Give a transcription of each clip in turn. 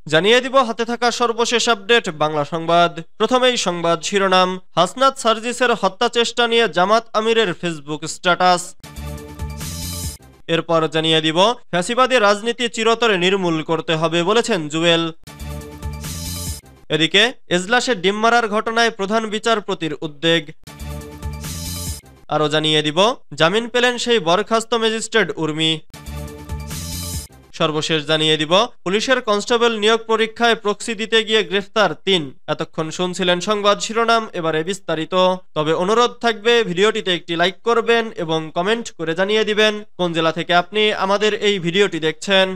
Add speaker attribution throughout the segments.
Speaker 1: জানিয়ে দিব হাতে থাকা সর্বশেষ আপডেট বাংলা সংবাদ। প্রথমেই সংবাদ শিরোনাম, হাসনাত সার্জিসের হত্যা চেষ্টা নিয়ে জামাত আমিরের ফেসবুক স্ট্যাটাস। এরপর জানিয়ে দিব ফ্যাসিবাদী রাজনীতি চিরতরে নির্মূল করতে হবে বলেছেন জুয়েল। এদিকে এজলাসে ডিম মারার ঘটনায় প্রধান বিচারপতির উদ্বেগ। আরও জানিয়ে দিব জামিন পেলেন সেই বরখাস্ত ম্যাজিস্ট্রেট উর্মি। সর্বশেষ জানিয়ে দিব পুলিশের কনস্টেবল নিয়োগ পরীক্ষায় প্রক্সি দিতে গিয়ে গ্রেফতার ৩। এতক্ষণ শুনছিলেন সংবাদ শিরোনাম, এবারে বিস্তারিত। তবে অনুরোধ থাকবে ভিডিওটিতে একটি লাইক করবেন এবং কমেন্ট করে জানিয়ে দিবেন কোন জেলা থেকে আপনি আমাদের এই ভিডিওটি দেখছেন।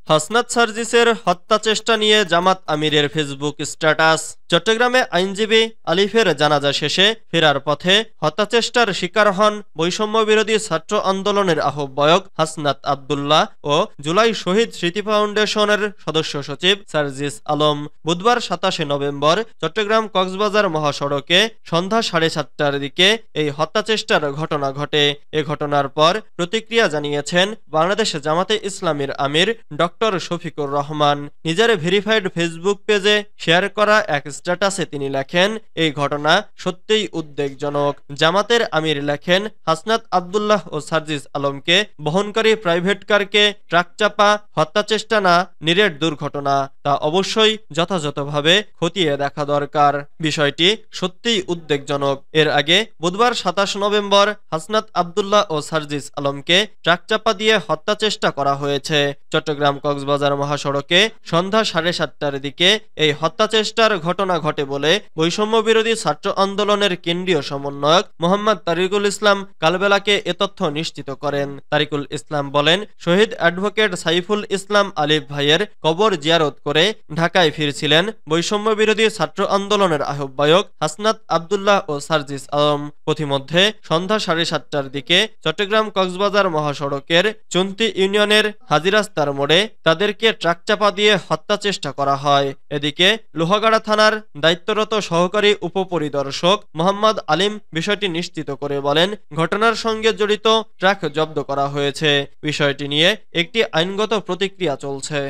Speaker 1: হাসনাত সার্জিসের হত্যা চেষ্টা নিয়ে জামাত আমিরের ফেসবুক স্ট্যাটাস। চট্টগ্রামে আইনজীবী আলিফের জানাজা শেষে ফেরার পথে হত্যাচেষ্টার শিকার হন বৈষম্য বিরোধী ছাত্র আন্দোলনের আহ্বায়ক হাসনাত আব্দুল্লাহ ও জুলাই শহীদ স্মৃতি ফাউন্ডেশনের সদস্য সচিব সার্জিস আলম। বুধবার ২৭ নভেম্বর চট্টগ্রাম কক্সবাজার মহাসড়কে সন্ধ্যা ৭:৩০টার দিকে এই হত্যাচেষ্টার ঘটনা ঘটে। এ ঘটনার পর প্রতিক্রিয়া জানিয়েছেন বাংলাদেশ জামাতে ইসলামীর আমির ডক্টর শফিকুর রহমান। নিজের ভেরিফাইড ফেসবুক পেজে শেয়ার করা এক স্ট্যাটাসে তিনি লেখেন, এই ঘটনা সত্যিই উদ্বেগজনক। জামাতের আমির লেখেন, হাসনাত আব্দুল্লাহ ও সার্জিস আলমকে বহনকারী প্রাইভেট কারকে ট্রাক চাপা হত্যাচেষ্টা না নিরেট দুর্ঘটনা, তা অবশ্যই যথাযথভাবে খতিয়ে দেখা দরকার। বিষয়টি সত্যিই উদ্বেগজনক। এর আগে বুধবার ২৭ নভেম্বর হাসনাত আব্দুল্লাহ ও সার্জিস আলমকে ট্রাক চাপা দিয়ে হত্যাচেষ্টা করা হয়েছে। চট্টগ্রাম কক্সবাজার মহাসড়কে সন্ধ্যা ৭:৩০টার দিকে এই হত্যাচেষ্টার ঘটনা ঘটে বলে বৈষম্য বিরোধী ছাত্র আন্দোলনের কেন্দ্রীয় সমন্বয়ক মোহাম্মদ তারিকুল ইসলাম কালবেলাকে এ তথ্য নিশ্চিত করেন। তারিকুল ইসলাম বলেন, শহীদ অ্যাডভোকেট সাইফুল ইসলাম আলিফ ভাইয়ের কবর জিয়ারত করে ঢাকায় ফিরছিলেন বৈষম্য বিরোধী ছাত্র আন্দোলনের আহ্বায়ক হাসনাত আব্দুল্লাহ ও সার্জিস আলম। পথিমধ্যে সন্ধ্যা ৭:৩০টার দিকে চট্টগ্রাম কক্সবাজার মহাসড়কের চুন্তি ইউনিয়নের হাজিরাস্তার মোড়ে তাদেরকে ট্রাক চাপা দিয়ে হত্যা চেষ্টা করা হয়। এদিকে লোহাগাড়া থানার দায়িত্বরত সহকারী উপপরিদর্শক মোহাম্মদ আলিম বিষয়টি নিশ্চিত করে বলেন, ঘটনার সঙ্গে জড়িত ট্রাক জব্দ করা হয়েছে। বিষয়টি নিয়ে একটি আইনগত প্রতিক্রিয়া চলছে।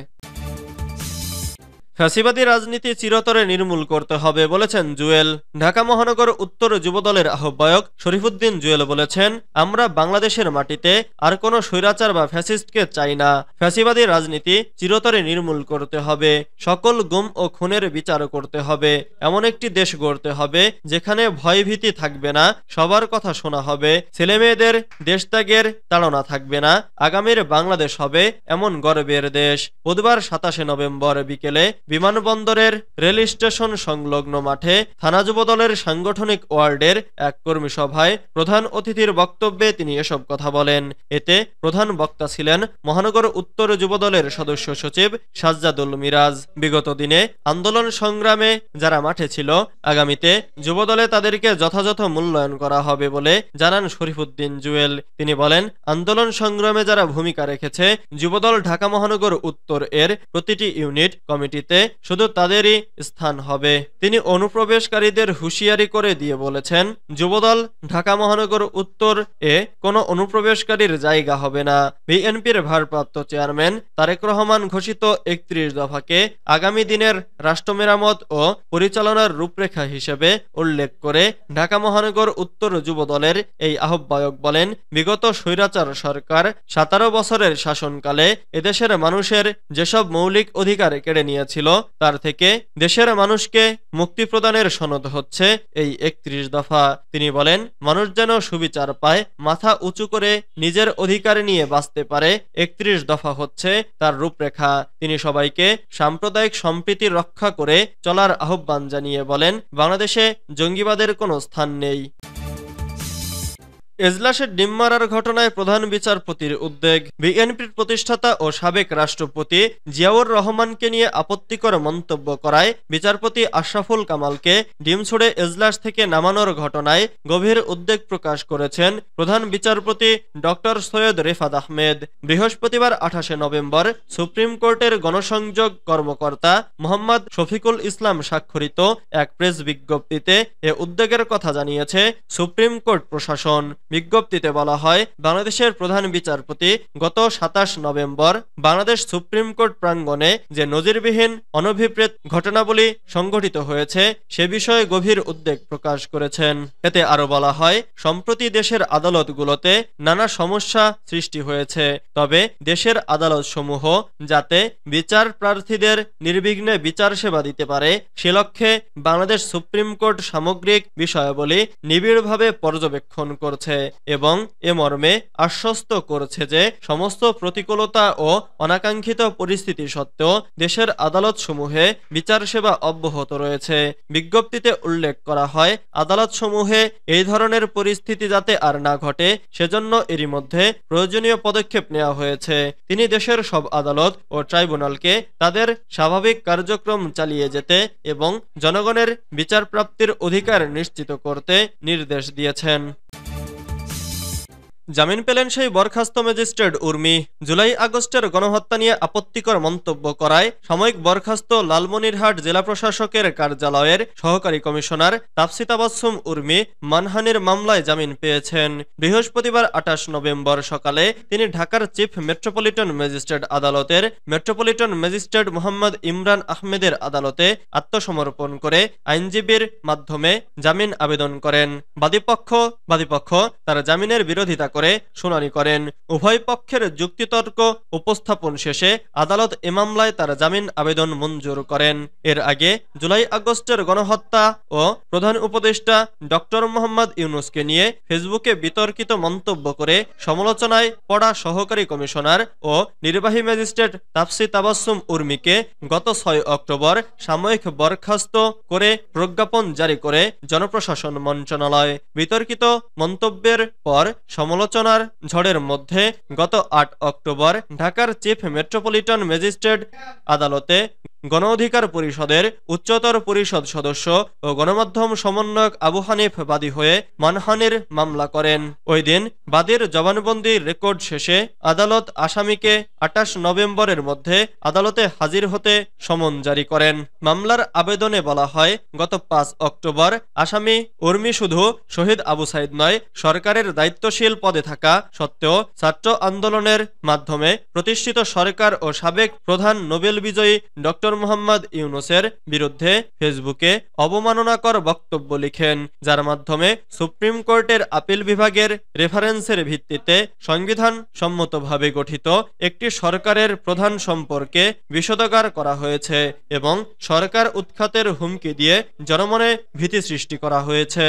Speaker 1: ফ্যাসিবাদী রাজনীতি চিরতরে নির্মূল করতে হবে বলেছেন জুয়েল। ঢাকা মহানগর উত্তর যুবদলের আহ্বায়ক শরীফুদ্দিন জুয়েল বলেছেন, আমরা বাংলাদেশের মাটিতে আর কোনো স্বৈরাচার বা ফ্যাসিস্টকে চাই না। ফ্যাসিবাদী রাজনীতি চিরতরে নির্মূল করতে হবে, সকল গুম ও খুনের বিচার করতে হবে, এমন একটি দেশ গড়তে হবে যেখানে ভয়ভীতি থাকবে না, সবার কথা শোনা হবে, ছেলেমেয়েদের দেশত্যাগের তাড়না থাকবে না, আগামীর বাংলাদেশ হবে এমন গর্বের দেশ। বুধবার ২৭ নভেম্বর বিকেলে বিমানবন্দরের রেল স্টেশন সংলগ্ন মাঠে থানা যুবদলের সাংগঠনিক ওয়ার্ডের এক কর্মী সভায় প্রধান অতিথির বক্তব্যে তিনি এসব কথা বলেন। এতে প্রধান বক্তা ছিলেন মহানগর উত্তর যুবদলের সদস্য সচিব সাজ্জাদুল মিরাজ। বিগত দিনে আন্দোলন সংগ্রামে যারা মাঠে ছিল, আগামীতে যুবদলে তাদেরকে যথাযথ মূল্যায়ন করা হবে বলে জানান শরীফুদ্দিন জুয়েল। তিনি বলেন, আন্দোলন সংগ্রামে যারা ভূমিকা রেখেছে, যুবদল ঢাকা মহানগর উত্তর এর প্রতিটি ইউনিট কমিটিতে শুধু তাদেরই স্থান হবে। তিনি অনুপ্রবেশকারীদের হুঁশিয়ারি করে দিয়ে বলেছেন, যুবদল ঢাকা মহানগর উত্তর এ কোনো অনুপ্রবেশকারীর জায়গা হবে না। বিএনপির ভারপ্রাপ্ত চেয়ারম্যান তারেক রহমান ঘোষিত ৩১ দফাকে আগামী দিনের রাষ্ট্র মেরামত ও পরিচালনার রূপরেখা হিসেবে উল্লেখ করে ঢাকা মহানগর উত্তর যুবদলের এই আহ্বায়ক বলেন, বিগত স্বৈরাচার সরকার ১৭ বছরের শাসনকালে এদেশের মানুষের যেসব মৌলিক অধিকার কেড়ে নিয়েছিল, তার থেকে দেশের মানুষকে মুক্তি প্রদানের সনদ হচ্ছে এই ৩১ দফা। তিনি বলেন, মানুষ যেন সুবিচার পায়, মাথা উঁচু করে নিজের অধিকার নিয়ে বাঁচতে পারে, ৩১ দফা হচ্ছে তার রূপরেখা। তিনি সবাইকে সাম্প্রদায়িক সম্প্রীতি রক্ষা করে চলার আহ্বান জানিয়ে বলেন, বাংলাদেশে জঙ্গিবাদের কোনো স্থান নেই। এজলাসে ডিম মারার ঘটনায় প্রধান বিচারপতির উদ্বেগ। বিএনপির প্রতিষ্ঠাতা ও সাবেক রাষ্ট্রপতি জিয়াউর রহমানকে নিয়ে আপত্তিকর মন্তব্য করায় বিচারপতি আশরাফুল কামালকে ডিম ছুড়ে এজলাস থেকে নামানোর ঘটনায় গভীর উদ্বেগ প্রকাশ করেছেন প্রধান বিচারপতি ডক্টর সৈয়দ রেফাত আহমেদ। বৃহস্পতিবার ২৮ নভেম্বর সুপ্রিম কোর্টের গণসংযোগ কর্মকর্তা মোহাম্মদ শফিকুল ইসলাম স্বাক্ষরিত এক প্রেস বিজ্ঞপ্তিতে এ উদ্বেগের কথা জানিয়েছে সুপ্রিম কোর্ট প্রশাসন। বিজ্ঞপ্তিতে বলা হয়, বাংলাদেশের প্রধান বিচারপতি গত ২৭ নভেম্বর বাংলাদেশ সুপ্রিম কোর্ট প্রাঙ্গণে যে নজিরবিহীন অনভিপ্রেত ঘটনাবলী সংঘটিত হয়েছে সে বিষয়ে গভীর উদ্বেগ প্রকাশ করেছেন। এতে আরো বলা হয়, সম্প্রতি দেশের আদালতগুলোতে নানা সমস্যা সৃষ্টি হয়েছে, তবে দেশের আদালতসমূহ যাতে বিচার প্রার্থীদের নির্বিঘ্নে বিচার সেবা দিতে পারে সে লক্ষ্যে বাংলাদেশ সুপ্রিম কোর্ট সামগ্রিক বিষয়াবলী নিবিড়ভাবে পর্যবেক্ষণ করছে এবং এ মর্মে আশ্বস্ত করছে যে সমস্ত প্রতিকূলতা ও অনাকাঙ্ক্ষিত পরিস্থিতি সত্ত্বেও দেশের আদালতসমূহে বিচার সেবা অব্যাহত রয়েছে। বিজ্ঞপ্তিতে উল্লেখ করা হয়, আদালতসমূহে এই ধরনের পরিস্থিতি যাতে আর না ঘটে সেজন্য এরই মধ্যে প্রয়োজনীয় পদক্ষেপ নেওয়া হয়েছে। তিনি দেশের সব আদালত ও ট্রাইব্যুনালকে তাদের স্বাভাবিক কার্যক্রম চালিয়ে যেতে এবং জনগণের বিচার প্রাপ্তির অধিকার নিশ্চিত করতে নির্দেশ দিয়েছেন। জামিন পেলেন সেই বরখাস্ত ম্যাজিস্ট্রেট উর্মি। জুলাই আগস্টের গণহত্যা নিয়ে আপত্তিকর মন্তব্য করায় সাময়িক বরখাস্ত লালমনিরহাট জেলা প্রশাসকের কার্যালয়ের সহকারী কমিশনার তাপসী তাবাসসুম উর্মি মানহানির মামলায় জামিন পেয়েছেন। বৃহস্পতিবার ২৮ নভেম্বর সকালে তিনি ঢাকার চিফ মেট্রোপলিটন ম্যাজিস্ট্রেট আদালতের মেট্রোপলিটন ম্যাজিস্ট্রেট মোহাম্মদ ইমরান আহমেদের আদালতে আত্মসমর্পণ করে আইনজীবীর মাধ্যমে জামিন আবেদন করেন। বাদীপক্ষ তার জামিনের বিরোধিতা করে শুনানি করেন। উভয় পক্ষের যুক্তিতর্ক উপস্থাপন শেষে আদালত এ মামলায় তার জামিন আবেদন মঞ্জুর করেন। এর আগে জুলাই আগস্টের গণহত্যা ও প্রধান উপদেষ্টা ডক্টর মোহাম্মদ ইউনূসকে নিয়ে ফেসবুকে বিতর্কিত মন্তব্য করে সমালোচনায় পড়া সহকারী কমিশনার ও নির্বাহী ম্যাজিস্ট্রেট তাপসী তাবাসসুম উর্মিকে গত ৬ অক্টোবর সাময়িক বরখাস্ত করে প্রজ্ঞাপন জারি করে জনপ্রশাসন মন্ত্রণালয়। বিতর্কিত মন্তব্যের পর সমালোচনার ঝড়ের মধ্যে গত ৮ অক্টোবর ঢাকার চিফ মেট্রোপলিটন ম্যাজিস্ট্রেট আদালতে গণ অধিকার পরিষদের উচ্চতর পরিষদ সদস্য ও গণমাধ্যম সমন্বয়ক আবু হানিফ বাদী হয়ে মানহানির মামলা করেন। ওই দিন বাদীর জবানবন্দির রেকর্ড শেষে আদালত আসামিকে ২৮ নভেম্বরের মধ্যে আদালতে হাজির হতে সমন জারি করেন। মামলার আবেদনে বলা হয়, গত ৫ অক্টোবর আসামি উর্মি শুধু শহীদ আবু সাইদ নয়, সরকারের দায়িত্বশীল পদে থাকা সত্ত্বেও ছাত্র আন্দোলনের মাধ্যমে প্রতিষ্ঠিত সরকার ও সাবেক প্রধান নোবেল বিজয়ী ডক্টর মোহাম্মদ ইউনূসের বিরুদ্ধে ফেসবুকে অবমাননাকর বক্তব্য লিখেন, যার মাধ্যমে সুপ্রিম কোর্টের আপিল বিভাগের রেফারেন্সের ভিত্তিতে সংবিধান সম্মতভাবে গঠিত একটি সরকারের প্রধান সম্পর্কে বিষোদগার করা হয়েছে এবং সরকার উৎখাতের হুমকি দিয়ে জনমনে ভীতি সৃষ্টি করা হয়েছে।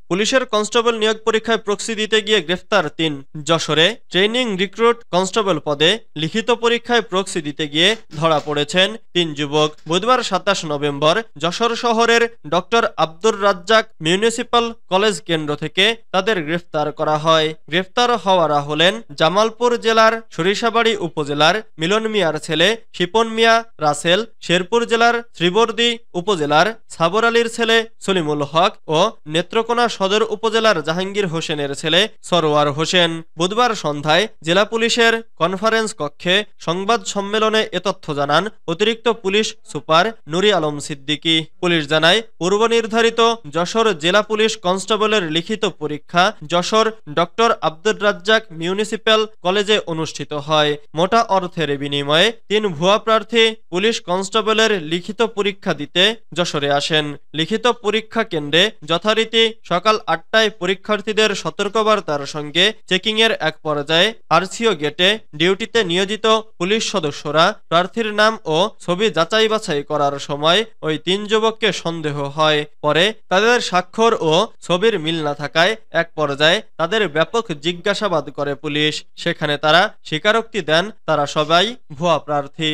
Speaker 1: পুলিশের কনস্টেবল নিয়োগ পরীক্ষায় প্রক্সি দিতে গিয়ে গ্রেফতার ৩। যশোরে ট্রেনিং রিক্রুট কনস্টেবল পদে লিখিত পরীক্ষায় প্রক্সি দিতে গিয়ে ধরা পড়েছেন ৩ যুবক। বুধবার ২৭ নভেম্বর যশোর শহরের doctor Abdur Razzak municipal college কেন্দ্র থেকে তাদের গ্রেফতার করা হয়। গ্রেফতার হওয়ারা হলেন জামালপুর জেলার সরিষাবাড়ী উপজেলার মিলন মিয়ার ছেলে শিপন মিয়া রাসেল, শেরপুর জেলার শ্রীবর্দী উপজেলার সাবর আলীর ছেলে সলিমুল হক ও নেত্রকোনা সদর উপজেলার জাহাঙ্গীর হোসেনের ছেলে সরোয়ার হোসেন। বুধবার সন্ধ্যায় জেলা পুলিশের কনফারেন্স কক্ষে সংবাদ সম্মেলনে এ তথ্য জানান অতিরিক্ত পুলিশ সুপার নুরি আলম সিদ্দিকী। পুলিশ জানায়, পূর্ব নির্ধারিত যশোর জেলা পুলিশ কনস্টেবলের লিখিত পরীক্ষা যশোর ডক্টর আব্দুর রাজ্জাক মিউনিসিপ্যাল কলেজে অনুষ্ঠিত হয়। মোটা অর্থের বিনিময়ে ৩ ভুয়া প্রার্থী পুলিশ কনস্টেবলের লিখিত পরীক্ষা দিতে যশোরে আসেন। লিখিত পরীক্ষা কেন্দ্রে যথারীতি সকাল ৮টায় পরীক্ষার্থীদের সতর্কবার্তার সঙ্গে চেকিংয়ের এক পর্যায়ে আরসিও গেটে ডিউটিতে নিয়োজিত পুলিশ সদস্যরা প্রার্থীর নাম ও ছবি যাচাই বাছাই করার সময় ওই ৩ যুবককে সন্দেহ হয়। পরে তাদের স্বাক্ষর ও ছবির মিল না থাকায় এক পর্যায়ে তাদের ব্যাপক জিজ্ঞাসাবাদ করে পুলিশ। সেখানে তারা স্বীকারোক্তি দেন তারা সবাই ভুয়া প্রার্থী।